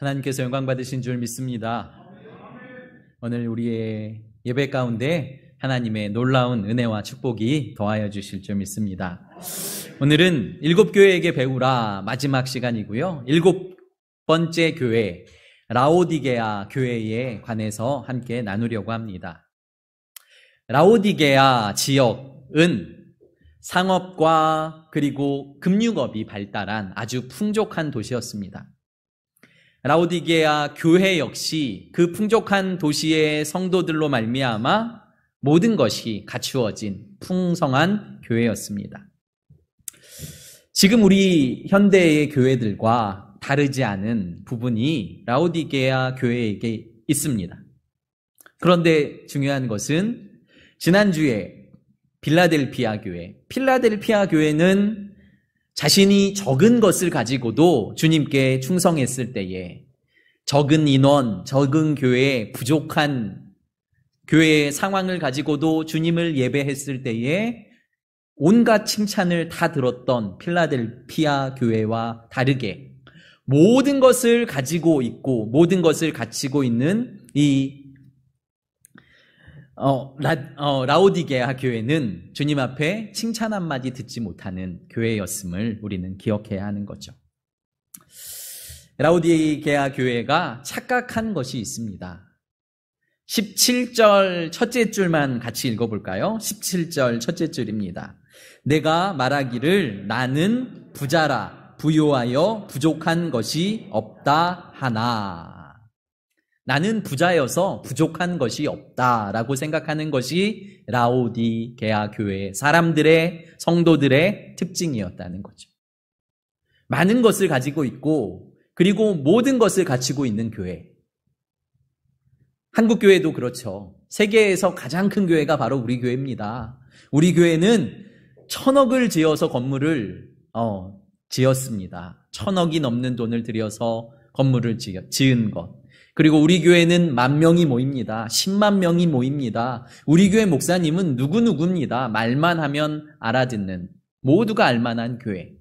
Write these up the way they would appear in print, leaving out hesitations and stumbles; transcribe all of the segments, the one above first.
하나님께서 영광 받으신 줄 믿습니다. 오늘 우리의 예배 가운데 하나님의 놀라운 은혜와 축복이 더하여 주실 줄 믿습니다. 오늘은 7교회에게 배우라 마지막 시간이고요. 7번째 교회 라오디게아 교회에 관해서 함께 나누려고 합니다. 라오디게아 지역은 상업과 그리고 금융업이 발달한 아주 풍족한 도시였습니다. 라오디게아 교회 역시 그 풍족한 도시의 성도들로 말미암아 모든 것이 갖추어진 풍성한 교회였습니다. 지금 우리 현대의 교회들과 다르지 않은 부분이 라오디게아 교회에게 있습니다. 그런데 중요한 것은 지난주에 필라델피아 교회는 자신이 적은 것을 가지고도 주님께 충성했을 때에 적은 인원, 적은 교회, 부족한 교회의 상황을 가지고도 주님을 예배했을 때에 온갖 칭찬을 다 들었던 필라델피아 교회와 다르게 모든 것을 가지고 있고 모든 것을 갖추고 있는 이 라오디게아 교회는 주님 앞에 칭찬 한마디 듣지 못하는 교회였음을 우리는 기억해야 하는 거죠. 라오디게아 교회가 착각한 것이 있습니다. 17절 첫째 줄만 같이 읽어볼까요? 17절 첫째 줄입니다. 내가 말하기를 나는 부자라 부요하여 부족한 것이 없다 하나. 나는 부자여서 부족한 것이 없다라고 생각하는 것이 라오디게아 교회 사람들의 성도들의 특징이었다는 거죠. 많은 것을 가지고 있고 그리고 모든 것을 갖추고 있는 교회. 한국 교회도 그렇죠. 세계에서 가장 큰 교회가 바로 우리 교회입니다. 우리 교회는 1,000억을 지어서 건물을 지었습니다. 1,000억이 넘는 돈을 들여서 건물을 지은 것. 그리고 우리 교회는 10,000명이 모입니다. 10만 명이 모입니다. 우리 교회 목사님은 누구누구입니다. 말만 하면 알아듣는 모두가 알만한 교회.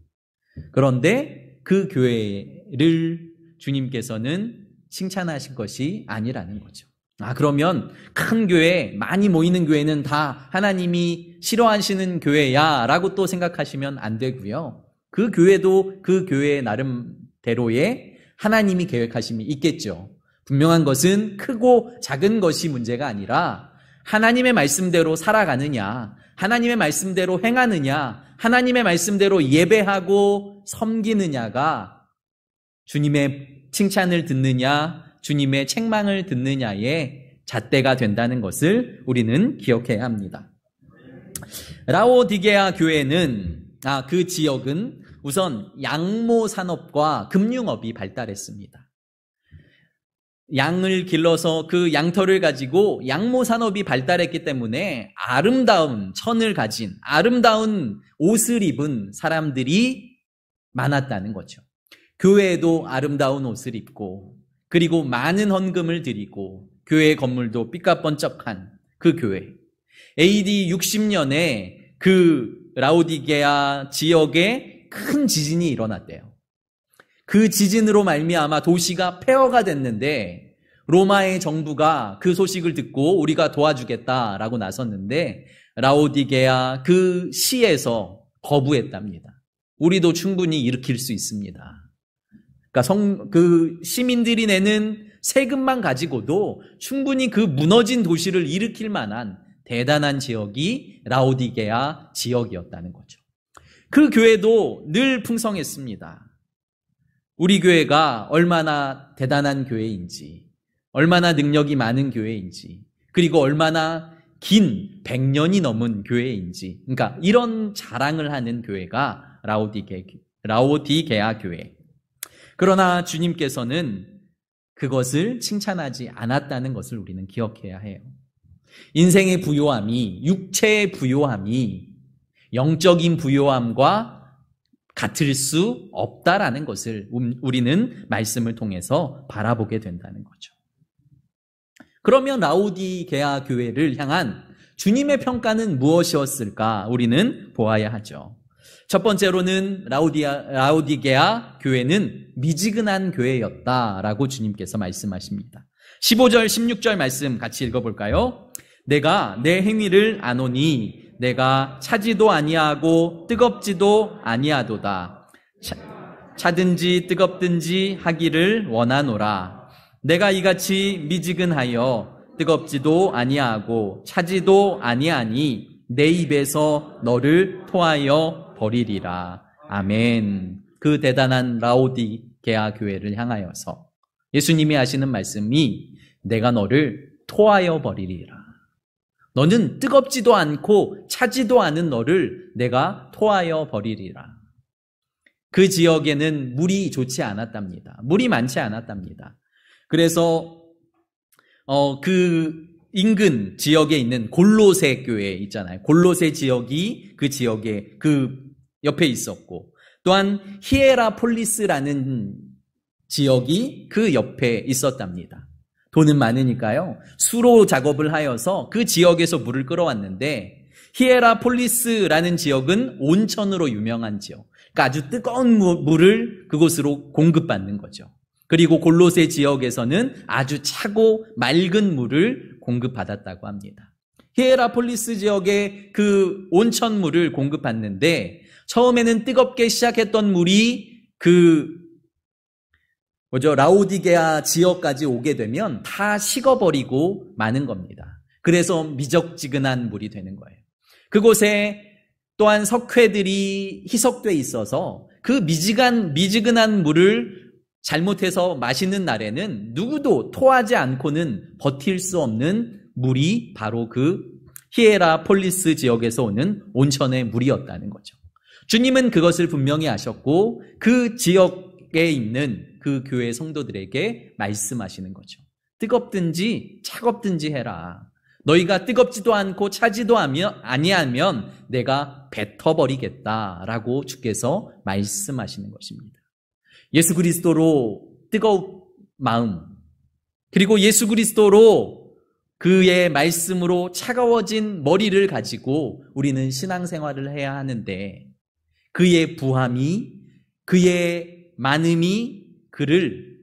그런데 그 교회를 주님께서는 칭찬하신 것이 아니라는 거죠. 그러면 큰 교회, 많이 모이는 교회는 다 하나님이 싫어하시는 교회야 라고 또 생각하시면 안 되고요. 그 교회도 그 교회의 나름대로의 하나님이 계획하심이 있겠죠. 분명한 것은 크고 작은 것이 문제가 아니라 하나님의 말씀대로 살아가느냐, 하나님의 말씀대로 행하느냐, 하나님의 말씀대로 예배하고 섬기느냐가 주님의 칭찬을 듣느냐, 주님의 책망을 듣느냐의 잣대가 된다는 것을 우리는 기억해야 합니다. 라오디게아 교회는, 그 지역은 우선 양모 산업과 금융업이 발달했습니다. 양을 길러서 그 양털을 가지고 양모 산업이 발달했기 때문에 아름다운 천을 가진 아름다운 옷을 입은 사람들이 많았다는 거죠. 교회에도 아름다운 옷을 입고 그리고 많은 헌금을 드리고 교회 건물도 삐까번쩍한 그 교회. AD 60년에 그 라오디게아 지역에 큰 지진이 일어났대요. 그 지진으로 말미암아 도시가 폐허가 됐는데 로마의 정부가 그 소식을 듣고 우리가 도와주겠다라고 나섰는데 라오디게아 그 시에서 거부했답니다. 우리도 충분히 일으킬 수 있습니다. 그러니까 그 시민들이 내는 세금만 가지고도 충분히 그 무너진 도시를 일으킬 만한 대단한 지역이 라오디게아 지역이었다는 거죠. 그 교회도 늘 풍성했습니다. 우리 교회가 얼마나 대단한 교회인지, 얼마나 능력이 많은 교회인지, 그리고 얼마나 긴 100년이 넘은 교회인지, 그러니까 이런 자랑을 하는 교회가 라오디게아 교회. 그러나 주님께서는 그것을 칭찬하지 않았다는 것을 우리는 기억해야 해요. 인생의 부요함이, 육체의 부요함이 영적인 부요함과 같을 수 없다라는 것을 우리는 말씀을 통해서 바라보게 된다는 거죠. 그러면 라오디게아 교회를 향한 주님의 평가는 무엇이었을까 우리는 보아야 하죠. 첫 번째로는 라오디게아 교회는 미지근한 교회였다라고 주님께서 말씀하십니다. 15절, 16절 말씀 같이 읽어볼까요? 내가 내 행위를 아노니 내가 차지도 아니하고 뜨겁지도 아니하도다. 차든지 뜨겁든지 하기를 원하노라. 내가 이같이 미지근하여 뜨겁지도 아니하고 차지도 아니하니 내 입에서 너를 토하여 버리리라. 아멘. 그 대단한 라오디게아 교회를 향하여서 예수님이 하시는 말씀이 내가 너를 토하여 버리리라. 너는 뜨겁지도 않고 차지도 않은 너를 내가 토하여 버리리라. 그 지역에는 물이 좋지 않았답니다. 물이 많지 않았답니다. 그래서 그 인근 지역에 있는 골로새 교회 있잖아요. 골로새 지역이 그 지역에 그 옆에 있었고, 또한 히에라폴리스라는 지역이 그 옆에 있었답니다. 돈은 많으니까요, 수로 작업을 하여서 그 지역에서 물을 끌어왔는데, 히에라폴리스라는 지역은 온천으로 유명한 지역, 그러니까 아주 뜨거운 물을 그곳으로 공급받는 거죠. 그리고 골로새 지역에서는 아주 차고 맑은 물을 공급받았다고 합니다. 히에라폴리스 지역에 그 온천물을 공급받는데, 처음에는 뜨겁게 시작했던 물이 라오디게아 지역까지 오게 되면 다 식어버리고 마는 겁니다. 그래서 미적지근한 물이 되는 거예요. 그곳에 또한 석회들이 희석돼 있어서 그 미지근한 물을 잘못해서 마시는 날에는 누구도 토하지 않고는 버틸 수 없는 물이 바로 그 히에라폴리스 지역에서 오는 온천의 물이었다는 거죠. 주님은 그것을 분명히 아셨고 그 지역에 있는 그 교회 성도들에게 말씀하시는 거죠. 뜨겁든지 차갑든지 해라. 너희가 뜨겁지도 않고 차지도 아니하면 내가 뱉어버리겠다라고 주께서 말씀하시는 것입니다. 예수 그리스도로 뜨거운 마음, 그리고 예수 그리스도로 그의 말씀으로 차가워진 머리를 가지고 우리는 신앙생활을 해야 하는데, 그의 부함이, 그의 많음이 그를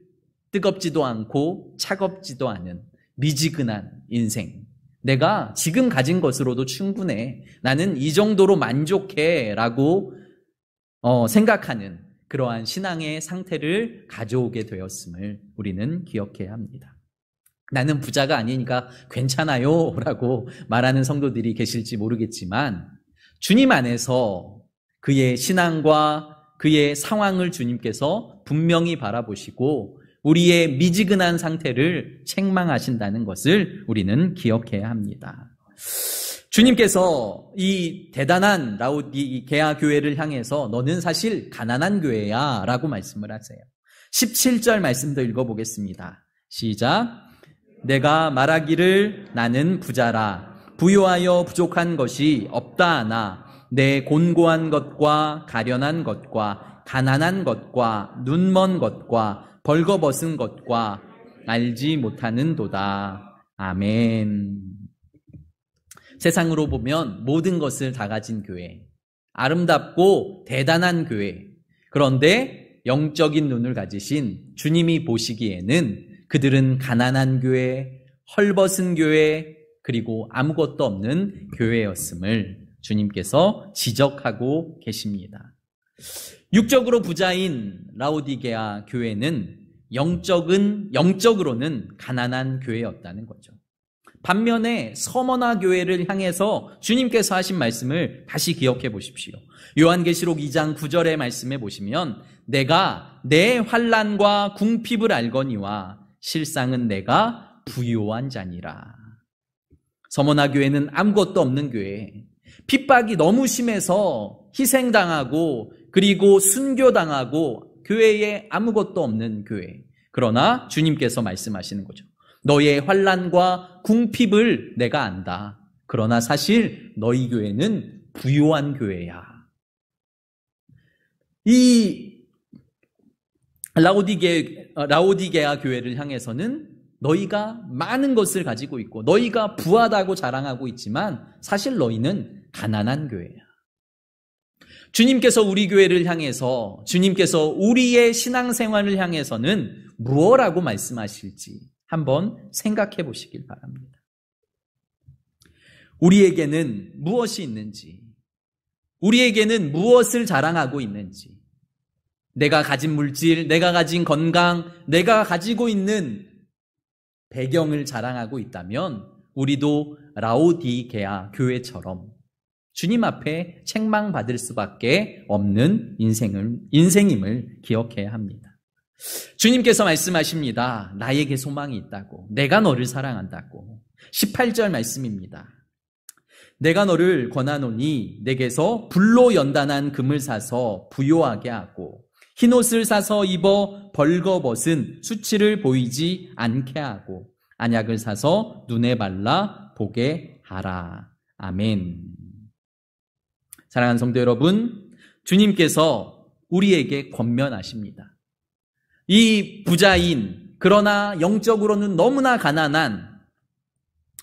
뜨겁지도 않고 차갑지도 않은 미지근한 인생, 내가 지금 가진 것으로도 충분해, 나는 이 정도로 만족해 라고 생각하는 그러한 신앙의 상태를 가져오게 되었음을 우리는 기억해야 합니다. 나는 부자가 아니니까 괜찮아요 라고 말하는 성도들이 계실지 모르겠지만, 주님 안에서 그의 신앙과 그의 상황을 주님께서 분명히 바라보시고 우리의 미지근한 상태를 책망하신다는 것을 우리는 기억해야 합니다. 주님께서 이 대단한 라오디게아 교회를 향해서 너는 사실 가난한 교회야 라고 말씀을 하세요. 17절 말씀도 읽어보겠습니다. 시작. 내가 말하기를 나는 부자라. 부요하여 부족한 것이 없다 하나 내 곤고한 것과 가련한 것과 가난한 것과 눈먼 것과 벌거벗은 것과 알지 못하는도다. 아멘. 세상으로 보면 모든 것을 다 가진 교회, 아름답고 대단한 교회, 그런데 영적인 눈을 가지신 주님이 보시기에는 그들은 가난한 교회, 헐벗은 교회, 그리고 아무것도 없는 교회였음을 주님께서 지적하고 계십니다. 육적으로 부자인 라오디게아 교회는 영적으로는 가난한 교회였다는 거죠. 반면에 서머나 교회를 향해서 주님께서 하신 말씀을 다시 기억해 보십시오. 요한계시록 2장 9절의 말씀에 보시면 내가 내 환난과 궁핍을 알거니와 실상은 내가 부요한 자니라. 서머나 교회는 아무것도 없는 교회, 핍박이 너무 심해서 희생당하고 그리고 순교당하고 교회에 아무것도 없는 교회. 그러나 주님께서 말씀하시는 거죠. 너의 환난과 궁핍을 내가 안다. 그러나 사실 너희 교회는 부요한 교회야. 이 라오디게아 교회를 향해서는 너희가 많은 것을 가지고 있고 너희가 부하다고 자랑하고 있지만 사실 너희는 가난한 교회야. 주님께서 우리 교회를 향해서, 주님께서 우리의 신앙생활을 향해서는 무엇이라고 말씀하실지 한번 생각해 보시길 바랍니다. 우리에게는 무엇이 있는지, 우리에게는 무엇을 자랑하고 있는지, 내가 가진 물질, 내가 가진 건강, 내가 가지고 있는 배경을 자랑하고 있다면 우리도 라오디게아 교회처럼 주님 앞에 책망받을 수밖에 없는 인생임을 기억해야 합니다. 주님께서 말씀하십니다. 나에게 소망이 있다고. 내가 너를 사랑한다고. 18절 말씀입니다. 내가 너를 권하노니 내게서 불로 연단한 금을 사서 부요하게 하고 흰옷을 사서 입어 벌거벗은 수치를 보이지 않게 하고 안약을 사서 눈에 발라 보게 하라. 아멘. 사랑하는 성도 여러분, 주님께서 우리에게 권면하십니다. 이 부자인, 그러나 영적으로는 너무나 가난한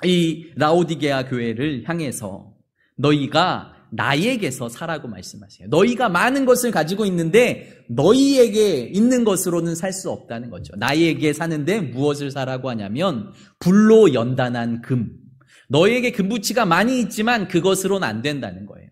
이 라오디게아 교회를 향해서 너희가 나에게서 사라고 말씀하세요. 너희가 많은 것을 가지고 있는데 너희에게 있는 것으로는 살 수 없다는 거죠. 나에게 사는데 무엇을 사라고 하냐면 불로 연단한 금. 너희에게 금부치가 많이 있지만 그것으로는 안 된다는 거예요.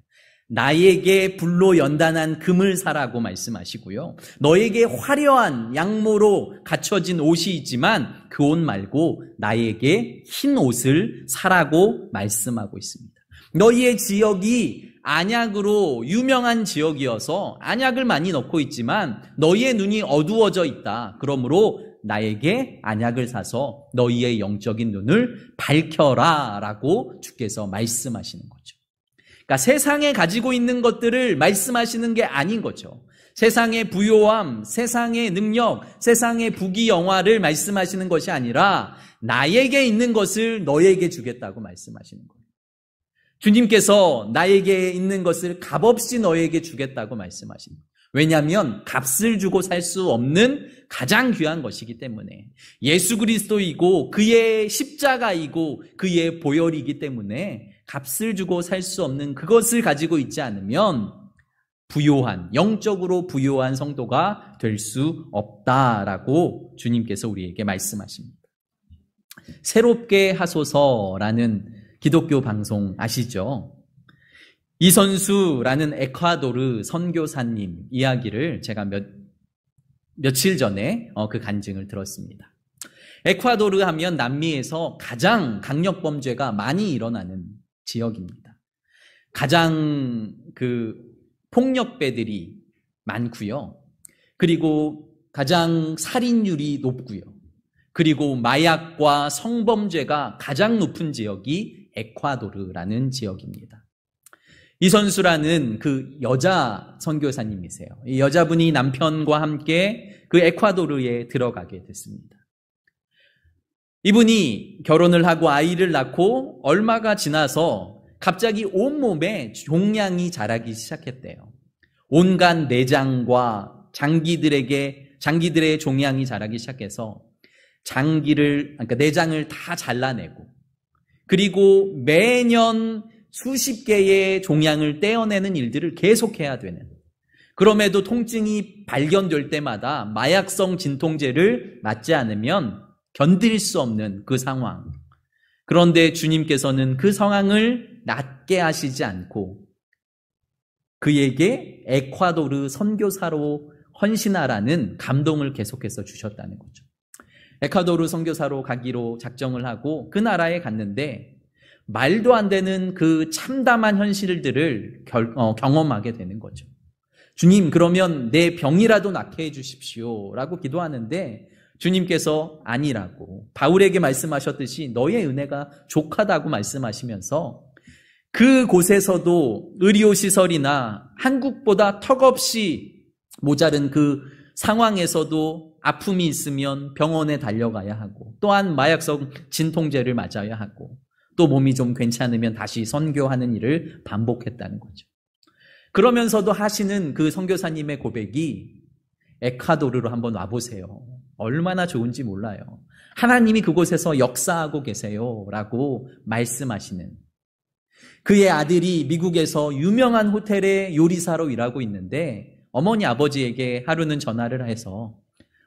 나에게 불로 연단한 금을 사라고 말씀하시고요. 너에게 화려한 양모로 갖춰진 옷이 있지만 그 옷 말고 나에게 흰 옷을 사라고 말씀하고 있습니다. 너희의 지역이 안약으로 유명한 지역이어서 안약을 많이 넣고 있지만 너희의 눈이 어두워져 있다. 그러므로 나에게 안약을 사서 너희의 영적인 눈을 밝혀라 라고 주께서 말씀하시는 거죠. 그러니까 세상에 가지고 있는 것들을 말씀하시는 게 아닌 거죠. 세상의 부요함, 세상의 능력, 세상의 부귀영화를 말씀하시는 것이 아니라 나에게 있는 것을 너에게 주겠다고 말씀하시는 거예요. 주님께서 나에게 있는 것을 값없이 너에게 주겠다고 말씀하시는 거예요. 왜냐하면 값을 주고 살 수 없는 가장 귀한 것이기 때문에 예수 그리스도이고 그의 십자가이고 그의 보혈이기 때문에 값을 주고 살 수 없는 그것을 가지고 있지 않으면 부요한, 영적으로 부요한 성도가 될 수 없다라고 주님께서 우리에게 말씀하십니다. 새롭게 하소서라는 기독교 방송 아시죠? 이선수라는 에콰도르 선교사님 이야기를 제가 며칠 전에 그 간증을 들었습니다. 에콰도르 하면 남미에서 가장 강력범죄가 많이 일어나는 지역입니다. 가장 폭력배들이 많고요. 그리고 가장 살인율이 높고요. 그리고 마약과 성범죄가 가장 높은 지역이 에콰도르라는 지역입니다. 이선수라는 그 여자 선교사님이세요. 이 여자분이 남편과 함께 그 에콰도르에 들어가게 됐습니다. 이분이 결혼을 하고 아이를 낳고 얼마가 지나서 갑자기 온몸에 종양이 자라기 시작했대요. 온갖 내장과 장기들의 종양이 자라기 시작해서 그러니까 내장을 다 잘라내고 그리고 매년 수십 개의 종양을 떼어내는 일들을 계속해야 되는, 그럼에도 통증이 발견될 때마다 마약성 진통제를 맞지 않으면 견딜 수 없는 그 상황. 그런데 주님께서는 그 상황을 낫게 하시지 않고 그에게 에콰도르 선교사로 헌신하라는 감동을 계속해서 주셨다는 거죠. 에콰도르 선교사로 가기로 작정을 하고 그 나라에 갔는데 말도 안 되는 그 참담한 현실들을 경험하게 되는 거죠. 주님, 그러면 내 병이라도 낫게 해주십시오 라고 기도하는데 주님께서 아니라고 바울에게 말씀하셨듯이 너의 은혜가 족하다고 말씀하시면서 그곳에서도 의료시설이나 한국보다 턱없이 모자른 그 상황에서도 아픔이 있으면 병원에 달려가야 하고 또한 마약성 진통제를 맞아야 하고 또 몸이 좀 괜찮으면 다시 선교하는 일을 반복했다는 거죠. 그러면서도 하시는 그 선교사님의 고백이 에콰도르로 한번 와보세요. 얼마나 좋은지 몰라요. 하나님이 그곳에서 역사하고 계세요 라고 말씀하시는, 그의 아들이 미국에서 유명한 호텔의 요리사로 일하고 있는데 어머니 아버지에게 하루는 전화를 해서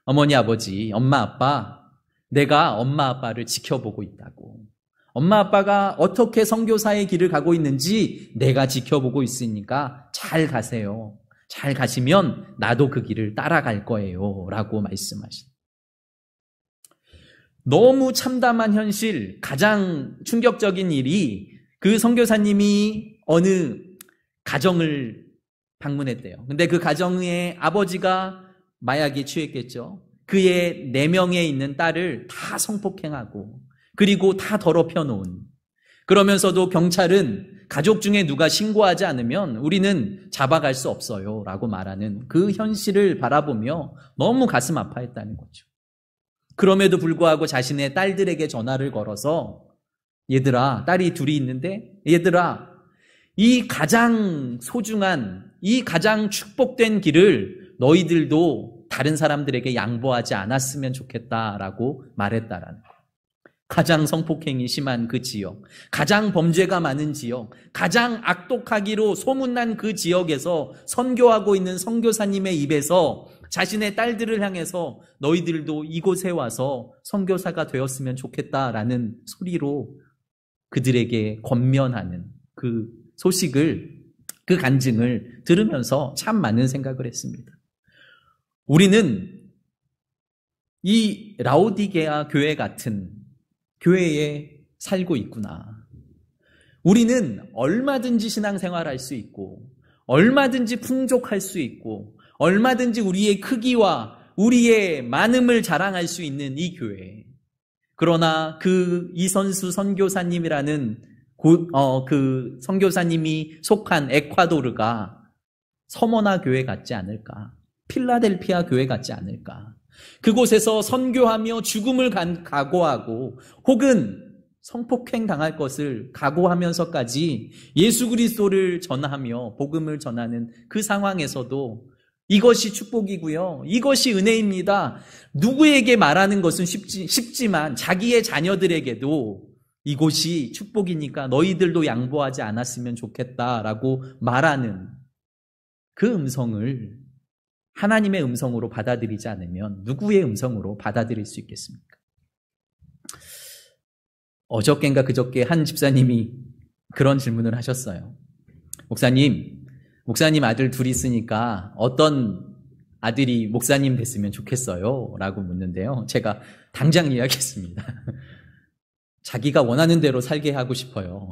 어머니 아버지, 엄마 아빠, 내가 엄마 아빠를 지켜보고 있다고. 엄마 아빠가 어떻게 선교사의 길을 가고 있는지 내가 지켜보고 있으니까 잘 가세요. 잘 가시면 나도 그 길을 따라갈 거예요. 라고 말씀하신. 너무 참담한 현실, 가장 충격적인 일이 그 선교사님이 어느 가정을 방문했대요. 근데 그 가정의 아버지가 마약에 취했겠죠. 그의 4명에 있는 딸을 다 성폭행하고 그리고 다 더럽혀 놓은. 그러면서도 경찰은 가족 중에 누가 신고하지 않으면 우리는 잡아갈 수 없어요 라고 말하는 그 현실을 바라보며 너무 가슴 아파했다는 거죠. 그럼에도 불구하고 자신의 딸들에게 전화를 걸어서 얘들아, 딸이 둘이 있는데 얘들아, 이 가장 소중한, 이 가장 축복된 길을 너희들도 다른 사람들에게 양보하지 않았으면 좋겠다라고 말했다라는 거예요. 가장 성폭행이 심한 그 지역, 가장 범죄가 많은 지역, 가장 악독하기로 소문난 그 지역에서 선교하고 있는 선교사님의 입에서 자신의 딸들을 향해서 너희들도 이곳에 와서 선교사가 되었으면 좋겠다라는 소리로 그들에게 권면하는 그 소식을, 그 간증을 들으면서 참 많은 생각을 했습니다. 우리는 이 라오디게아 교회 같은 교회에 살고 있구나. 우리는 얼마든지 신앙생활할 수 있고 얼마든지 풍족할 수 있고 얼마든지 우리의 크기와 우리의 많음을 자랑할 수 있는 이 교회. 그러나 그 이선수 선교사님이라는 그 선교사님이 속한 에콰도르가 서머나 교회 같지 않을까? 필라델피아 교회 같지 않을까? 그곳에서 선교하며 죽음을 각오하고 혹은 성폭행 당할 것을 각오하면서까지 예수 그리스도를 전하며 복음을 전하는 그 상황에서도 이것이 축복이고요. 이것이 은혜입니다. 누구에게 말하는 것은 쉽지만 자기의 자녀들에게도 이곳이 축복이니까 너희들도 양보하지 않았으면 좋겠다라고 말하는 그 음성을 하나님의 음성으로 받아들이지 않으면 누구의 음성으로 받아들일 수 있겠습니까? 어저께인가 그저께 한 집사님이 그런 질문을 하셨어요. 목사님 아들 둘이 있으니까 어떤 아들이 목사님 됐으면 좋겠어요? 라고 묻는데요. 제가 당장 이야기했습니다. 자기가 원하는 대로 살게 하고 싶어요.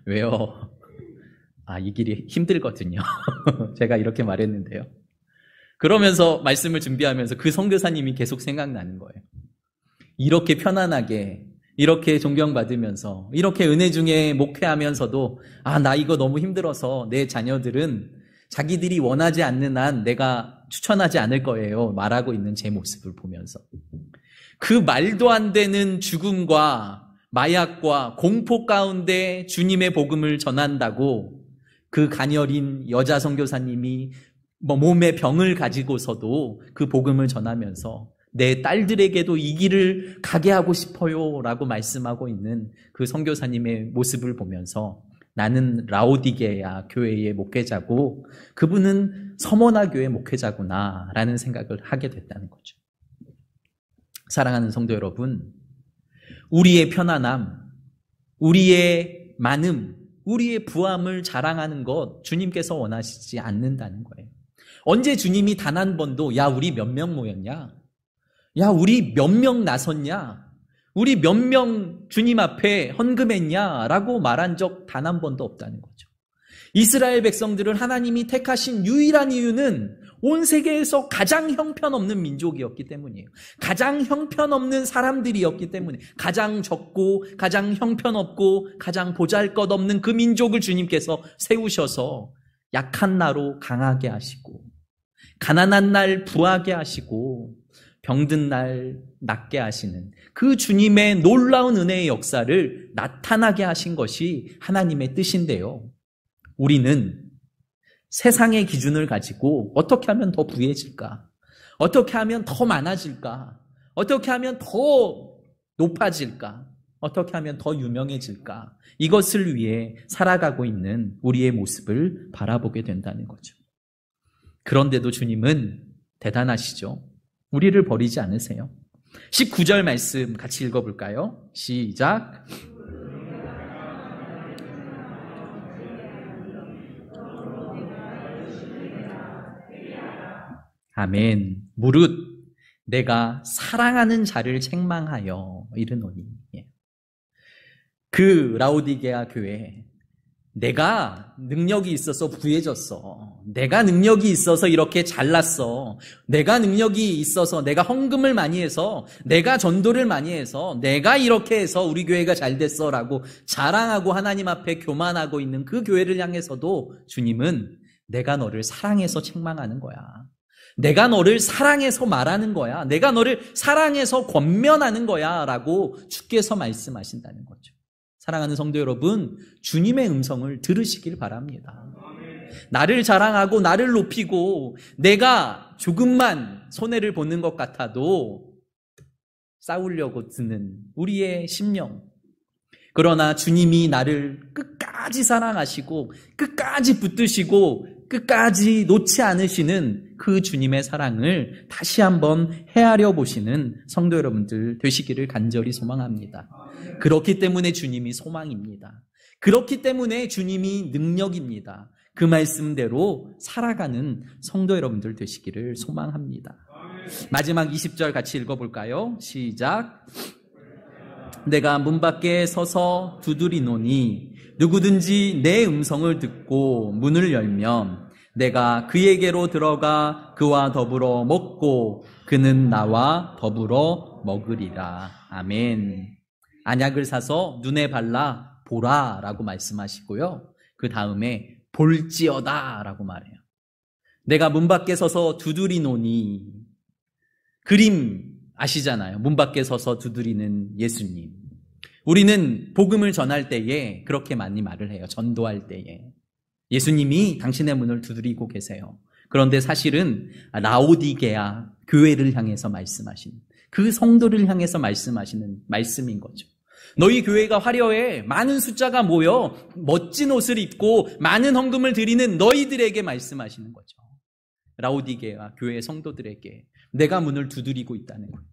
왜요? 이 길이 힘들거든요. 제가 이렇게 말했는데요. 그러면서 말씀을 준비하면서 그 선교사님이 계속 생각나는 거예요. 이렇게 편안하게, 이렇게 존경받으면서, 이렇게 은혜 중에 목회하면서도 나 이거 너무 힘들어서 내 자녀들은 자기들이 원하지 않는 한 내가 추천하지 않을 거예요. 말하고 있는 제 모습을 보면서. 그 말도 안 되는 죽음과 마약과 공포 가운데 주님의 복음을 전한다고 그 가녀린 여자 선교사님이 몸에 병을 가지고서도 그 복음을 전하면서 내 딸들에게도 이 길을 가게 하고 싶어요 라고 말씀하고 있는 그 선교사님의 모습을 보면서 나는 라오디게아 교회의 목회자고 그분은 서머나 교회 목회자구나 라는 생각을 하게 됐다는 거죠. 사랑하는 성도 여러분, 우리의 편안함, 우리의 많음, 우리의 부함을 자랑하는 것 주님께서 원하시지 않는다는 거예요. 언제 주님이 단 한 번도 야 우리 몇 명 모였냐? 야 우리 몇 명 나섰냐? 우리 몇 명 주님 앞에 헌금했냐? 라고 말한 적 단 한 번도 없다는 거죠. 이스라엘 백성들을 하나님이 택하신 유일한 이유는 온 세계에서 가장 형편없는 민족이었기 때문이에요. 가장 형편없는 사람들이었기 때문에 가장 적고 가장 형편없고 가장 보잘것없는 그 민족을 주님께서 세우셔서 약한 나로 강하게 하시고 가난한 날 부하게 하시고 병든 날 낫게 하시는 그 주님의 놀라운 은혜의 역사를 나타나게 하신 것이 하나님의 뜻인데요. 우리는 세상의 기준을 가지고 어떻게 하면 더 부해질까? 어떻게 하면 더 많아질까? 어떻게 하면 더 높아질까? 어떻게 하면 더 유명해질까? 이것을 위해 살아가고 있는 우리의 모습을 바라보게 된다는 거죠. 그런데도 주님은 대단하시죠. 우리를 버리지 않으세요. 19절 말씀 같이 읽어볼까요? 시작. 아멘. 무릇 내가 사랑하는 자를 책망하여 이르노니. 그 라오디게아 교회, 내가 능력이 있어서 부해졌어. 내가 능력이 있어서 이렇게 잘났어. 내가 능력이 있어서 내가 헌금을 많이 해서, 내가 전도를 많이 해서, 내가 이렇게 해서 우리 교회가 잘 됐어 라고 자랑하고 하나님 앞에 교만하고 있는 그 교회를 향해서도 주님은 내가 너를 사랑해서 책망하는 거야. 내가 너를 사랑해서 말하는 거야. 내가 너를 사랑해서 권면하는 거야 라고 주께서 말씀하신다는 거죠. 사랑하는 성도 여러분, 주님의 음성을 들으시길 바랍니다. 나를 자랑하고 나를 높이고 내가 조금만 손해를 보는 것 같아도 싸우려고 드는 우리의 심령. 그러나 주님이 나를 끝까지 사랑하시고 끝까지 붙드시고 끝까지 놓지 않으시는 그 주님의 사랑을 다시 한번 헤아려 보시는 성도 여러분들 되시기를 간절히 소망합니다. 그렇기 때문에 주님이 소망입니다. 그렇기 때문에 주님이 능력입니다. 그 말씀대로 살아가는 성도 여러분들 되시기를 소망합니다. 마지막 20절 같이 읽어볼까요? 시작. 내가 문 밖에 서서 두드리노니 누구든지 내 음성을 듣고 문을 열면 내가 그에게로 들어가 그와 더불어 먹고 그는 나와 더불어 먹으리라. 아멘. 안약을 사서 눈에 발라 보라라고 말씀하시고요. 그 다음에 볼지어다라고 말해요. 내가 문 밖에 서서 두드리노니, 그림 아시잖아요. 문 밖에 서서 두드리는 예수님. 우리는 복음을 전할 때에 그렇게 많이 말을 해요. 전도할 때에. 예수님이 당신의 문을 두드리고 계세요. 그런데 사실은 라오디게아 교회를 향해서 말씀하시는, 그 성도를 향해서 말씀하시는 말씀인 거죠. 너희 교회가 화려해. 많은 숫자가 모여 멋진 옷을 입고 많은 헌금을 드리는 너희들에게 말씀하시는 거죠. 라오디게아 교회 성도들에게 내가 문을 두드리고 있다는 거예요.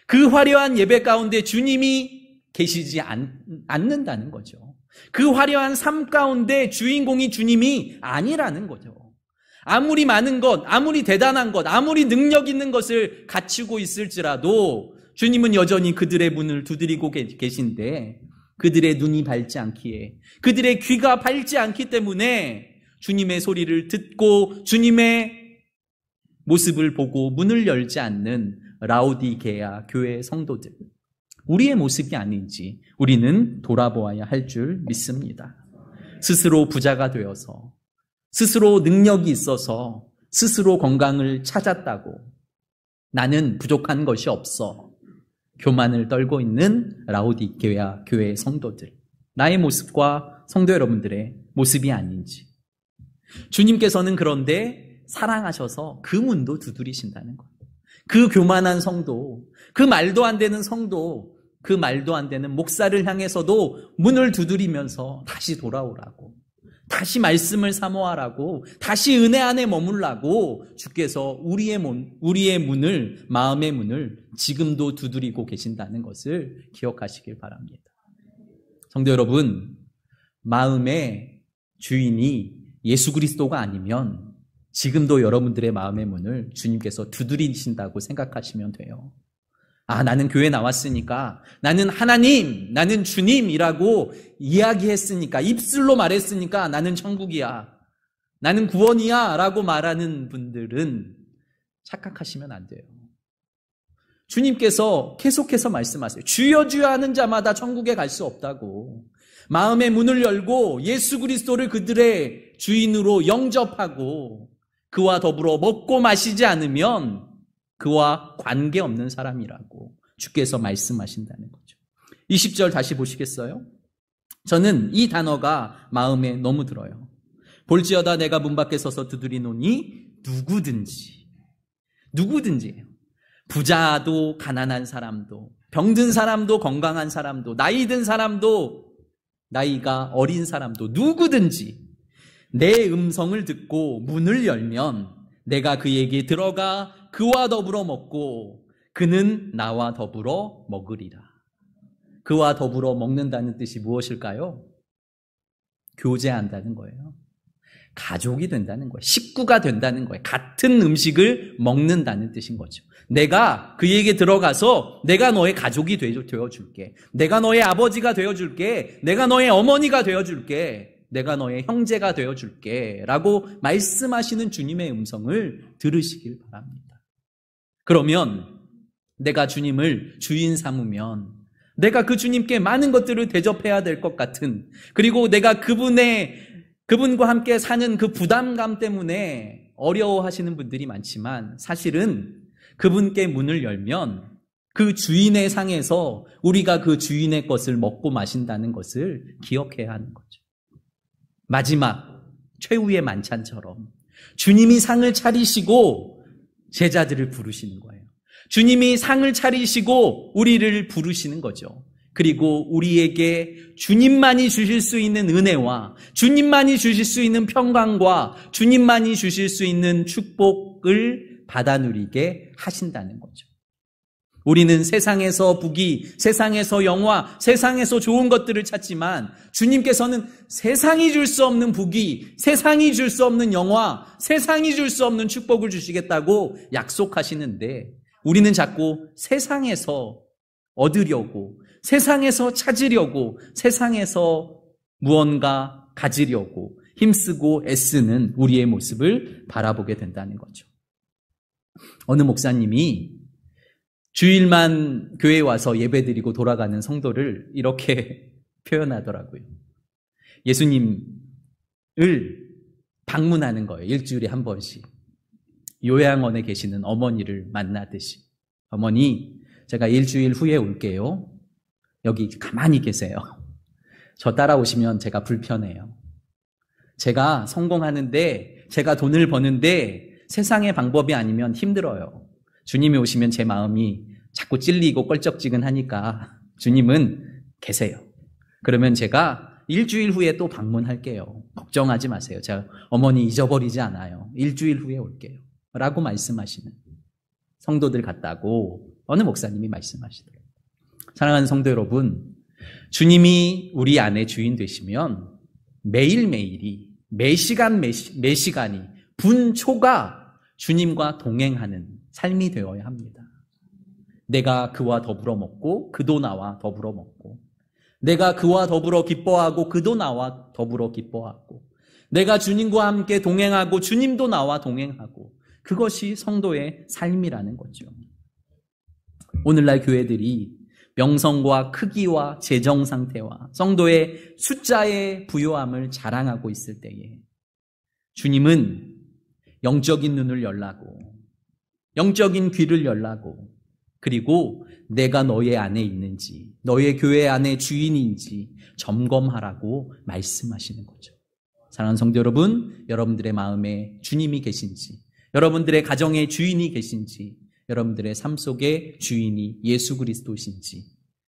그 화려한 예배 가운데 주님이 계시지 않는다는 거죠. 그 화려한 삶 가운데 주인공이 주님이 아니라는 거죠. 아무리 많은 것, 아무리 대단한 것, 아무리 능력 있는 것을 갖추고 있을지라도 주님은 여전히 그들의 문을 두드리고 계신데 그들의 눈이 밝지 않기에, 그들의 귀가 밝지 않기 때문에 주님의 소리를 듣고 주님의 모습을 보고 문을 열지 않는 라오디게아 교회 성도들, 우리의 모습이 아닌지 우리는 돌아보아야 할 줄 믿습니다. 스스로 부자가 되어서, 스스로 능력이 있어서, 스스로 건강을 찾았다고 나는 부족한 것이 없어 교만을 떨고 있는 라오디게아 교회 성도들, 나의 모습과 성도 여러분들의 모습이 아닌지. 주님께서는 그런데 사랑하셔서 그 문도 두드리신다는 거예요. 그 교만한 성도, 그 말도 안 되는 성도, 그 말도 안 되는 목사를 향해서도 문을 두드리면서 다시 돌아오라고, 다시 말씀을 사모하라고, 다시 은혜 안에 머물라고 주께서 우리의 문을, 마음의 문을 지금도 두드리고 계신다는 것을 기억하시길 바랍니다. 성도 여러분, 마음의 주인이 예수 그리스도가 아니면 지금도 여러분들의 마음의 문을 주님께서 두드리신다고 생각하시면 돼요. 아, 나는 교회 나왔으니까, 나는 하나님, 나는 주님이라고 이야기했으니까, 입술로 말했으니까 나는 천국이야, 나는 구원이야 라고 말하는 분들은 착각하시면 안 돼요. 주님께서 계속해서 말씀하세요. 주여 주여 하는 자마다 천국에 갈 수 없다고. 마음의 문을 열고 예수 그리스도를 그들의 주인으로 영접하고 그와 더불어 먹고 마시지 않으면 그와 관계없는 사람이라고 주께서 말씀하신다는 거죠. 20절 다시 보시겠어요? 저는 이 단어가 마음에 너무 들어요. 볼지어다 내가 문 밖에 서서 두드리노니 누구든지예요. 부자도 가난한 사람도, 병든 사람도 건강한 사람도 나이 든 사람도 나이가 어린 사람도 누구든지 내 음성을 듣고 문을 열면 내가 그에게 들어가 그와 더불어 먹고 그는 나와 더불어 먹으리라. 그와 더불어 먹는다는 뜻이 무엇일까요? 교제한다는 거예요. 가족이 된다는 거예요. 식구가 된다는 거예요. 같은 음식을 먹는다는 뜻인 거죠. 내가 그에게 들어가서 내가 너의 가족이 되어줄게. 내가 너의 아버지가 되어줄게. 내가 너의 어머니가 되어줄게. 내가 너의 형제가 되어줄게. 라고 말씀하시는 주님의 음성을 들으시길 바랍니다. 그러면 내가 주님을 주인 삼으면 내가 그 주님께 많은 것들을 대접해야 될 것 같은, 그리고 내가 그분과 함께 사는 그 부담감 때문에 어려워하시는 분들이 많지만 사실은 그분께 문을 열면 그 주인의 상에서 우리가 그 주인의 것을 먹고 마신다는 것을 기억해야 하는 거죠. 마지막 최후의 만찬처럼 주님이 상을 차리시고 제자들을 부르시는 거예요. 주님이 상을 차리시고 우리를 부르시는 거죠. 그리고 우리에게 주님만이 주실 수 있는 은혜와 주님만이 주실 수 있는 평강과 주님만이 주실 수 있는 축복을 받아 누리게 하신다는 거죠. 우리는 세상에서 부귀, 세상에서 영화, 세상에서 좋은 것들을 찾지만 주님께서는 세상이 줄 수 없는 부귀, 세상이 줄 수 없는 영화, 세상이 줄 수 없는 축복을 주시겠다고 약속하시는데 우리는 자꾸 세상에서 얻으려고, 세상에서 찾으려고, 세상에서 무언가 가지려고 힘쓰고 애쓰는 우리의 모습을 바라보게 된다는 거죠. 어느 목사님이 주일만 교회에 와서 예배드리고 돌아가는 성도를 이렇게 표현하더라고요. 예수님을 방문하는 거예요. 일주일에 한 번씩. 요양원에 계시는 어머니를 만나듯이. 어머니, 제가 일주일 후에 올게요. 여기 가만히 계세요. 저 따라오시면 제가 불편해요. 제가 성공하는데, 제가 돈을 버는데 세상의 방법이 아니면 힘들어요. 주님이 오시면 제 마음이 자꾸 찔리고 껄쩍지근하니까 주님은 계세요. 그러면 제가 일주일 후에 또 방문할게요. 걱정하지 마세요. 제가 어머니 잊어버리지 않아요. 일주일 후에 올게요. 라고 말씀하시는 성도들 같다고 어느 목사님이 말씀하시더라고요. 사랑하는 성도 여러분, 주님이 우리 안에 주인 되시면 매일매일이, 매시간이 분초가 주님과 동행하는 삶이 되어야 합니다. 내가 그와 더불어 먹고 그도 나와 더불어 먹고, 내가 그와 더불어 기뻐하고 그도 나와 더불어 기뻐하고, 내가 주님과 함께 동행하고 주님도 나와 동행하고, 그것이 성도의 삶이라는 거죠. 오늘날 교회들이 명성과 크기와 재정 상태와 성도의 숫자의 부요함을 자랑하고 있을 때에 주님은 영적인 눈을 열라고, 영적인 귀를 열라고, 그리고 내가 너의 안에 있는지, 너의 교회 안에 주인인지 점검하라고 말씀하시는 거죠. 사랑하는 성도 여러분, 여러분들의 마음에 주님이 계신지, 여러분들의 가정에 주인이 계신지, 여러분들의 삶 속에 주인이 예수 그리스도신지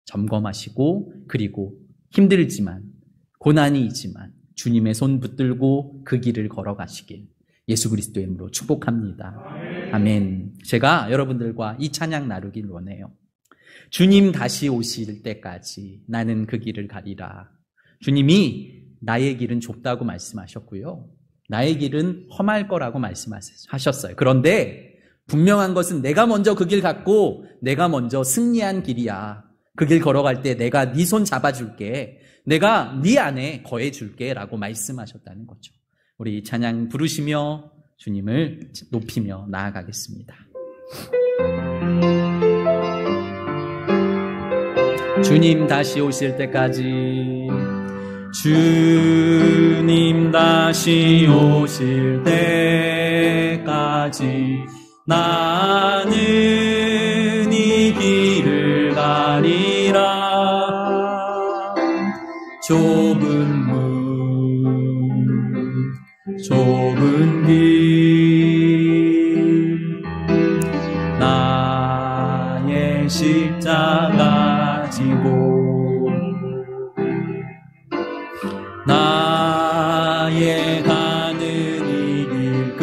점검하시고, 그리고 힘들지만, 고난이 있지만 주님의 손 붙들고 그 길을 걸어가시길 예수 그리스도의 이름으로 축복합니다. 아멘. 제가 여러분들과 이 찬양 나누길 원해요. 주님 다시 오실 때까지 나는 그 길을 가리라. 주님이 나의 길은 좁다고 말씀하셨고요, 나의 길은 험할 거라고 말씀하셨어요. 그런데 분명한 것은 내가 먼저 그 길 갔고 내가 먼저 승리한 길이야. 그 길 걸어갈 때 내가 네 손 잡아줄게, 내가 네 안에 거해줄게 라고 말씀하셨다는 거죠. 우리 이 찬양 부르시며 주님을 높이며 나아가겠습니다. 주님 다시 오실 때까지, 주님 다시 오실 때까지 나는 이 길을 가리라. 좁은 문, 좁은 길, 나의 십자가 지고 나의 가는 이 길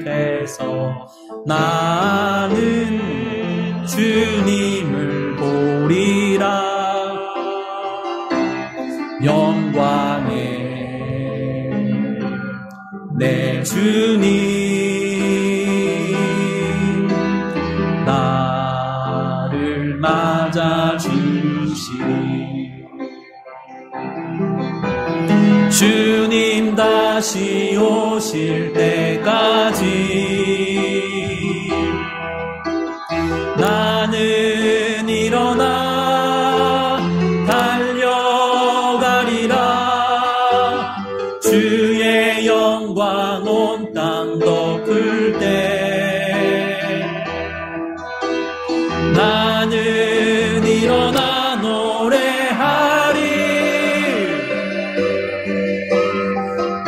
끝에서 나는 주님을 보리라. 영광의 내 주님 나를 맞아주시리. 주님 다시 오실 때까지 나는 일어나 달려가리라. 주의 영광 온 땅 덮을 때 나는 일어나 노래하리.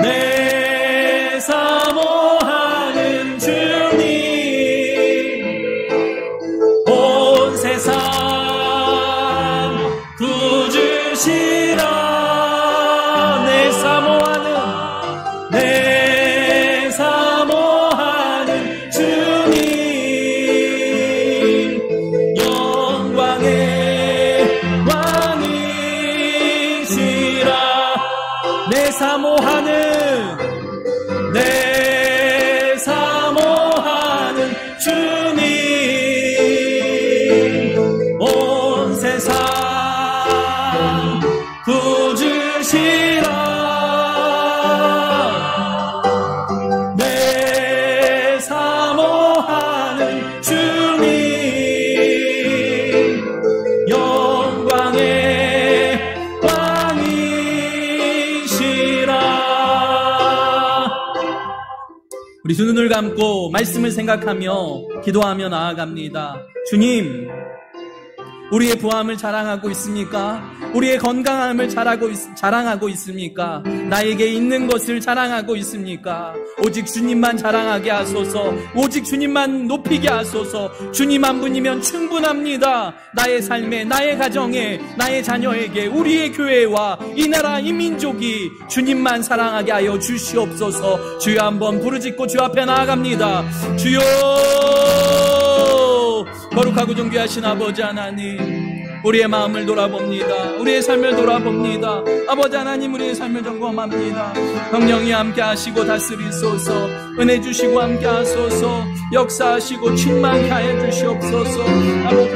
내 사모하는 주님 온 세상 구주시라. 내 사모하는 주님 영광의 왕이시라. 내 사모하는 주님 온 세상 구주시라. 내 사모하는 주님 영광의 왕이시라. 우리 두 눈을 감고 말씀을 생각하며 기도하며 나아갑니다. 주님, 우리의 부함을 자랑하고 있습니까? 우리의 건강함을 자랑하고 있습니까? 나에게 있는 것을 자랑하고 있습니까? 오직 주님만 자랑하게 하소서. 오직 주님만 높이게 하소서. 주님 한 분이면 충분합니다. 나의 삶에, 나의 가정에, 나의 자녀에게, 우리의 교회와 이 나라 이 민족이 주님만 사랑하게 하여 주시옵소서. 주여 한번 부르짖고 주 앞에 나아갑니다. 주여, 거룩하고 존귀하신 아버지 하나님, 우리의 마음을 돌아봅니다. 우리의 삶을 돌아봅니다. 아버지 하나님, 우리의 삶을 점검합니다. 성령이 함께 하시고 다스리소서. 은혜 주시고 함께 하소서. 역사하시고 충만케 하여 주시옵소서. 아버지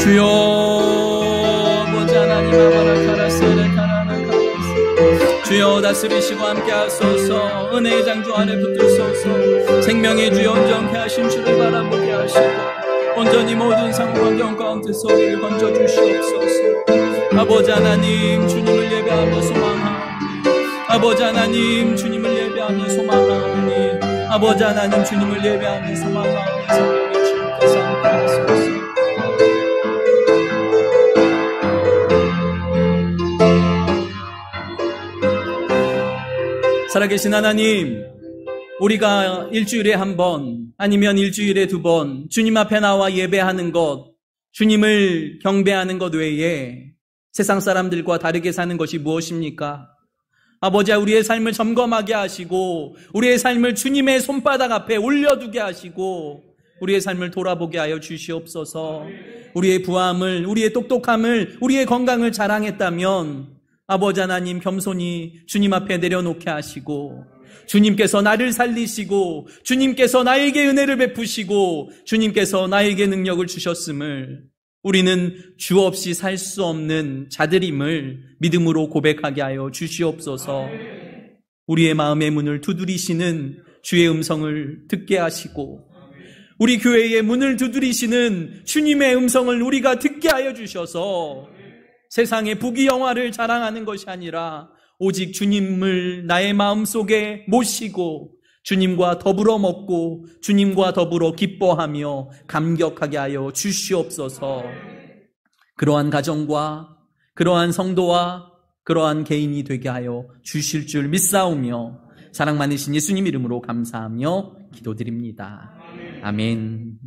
주여, 아버지 하나님, 주여 다스리시고 함께 하소서. 은혜의 장주 안에 붙들소서. 생명의 주여 온전케 하신 주를 바라보게 하시고 온전히 모든 상황 가운데서 우리를 건져주시옵소서. 아버지 하나님, 주님을 예배하며 소망하오니. 아버지 하나님, 주님을 예배하며 소망하오니. 아버지 하나님, 주님을 예배하며 소망하오니. 성령의 주님께서 함께 하소서. 살아계신 하나님, 우리가 일주일에 한 번 아니면 일주일에 두 번 주님 앞에 나와 예배하는 것, 주님을 경배하는 것 외에 세상 사람들과 다르게 사는 것이 무엇입니까? 아버지, 우리의 삶을 점검하게 하시고 우리의 삶을 주님의 손바닥 앞에 올려두게 하시고 우리의 삶을 돌아보게 하여 주시옵소서. 우리의 부함을, 우리의 똑똑함을, 우리의 건강을 자랑했다면 아버지 하나님, 겸손히 주님 앞에 내려놓게 하시고 주님께서 나를 살리시고 주님께서 나에게 은혜를 베푸시고 주님께서 나에게 능력을 주셨음을 우리는 주 없이 살 수 없는 자들임을 믿음으로 고백하게 하여 주시옵소서. 우리의 마음의 문을 두드리시는 주의 음성을 듣게 하시고 우리 교회의 문을 두드리시는 주님의 음성을 우리가 듣게 하여 주셔서 세상의 부귀영화를 자랑하는 것이 아니라 오직 주님을 나의 마음속에 모시고 주님과 더불어 먹고 주님과 더불어 기뻐하며 감격하게 하여 주시옵소서. 그러한 가정과 그러한 성도와 그러한 개인이 되게 하여 주실 줄 믿사오며 사랑 많으신 예수님 이름으로 감사하며 기도드립니다. 아멘.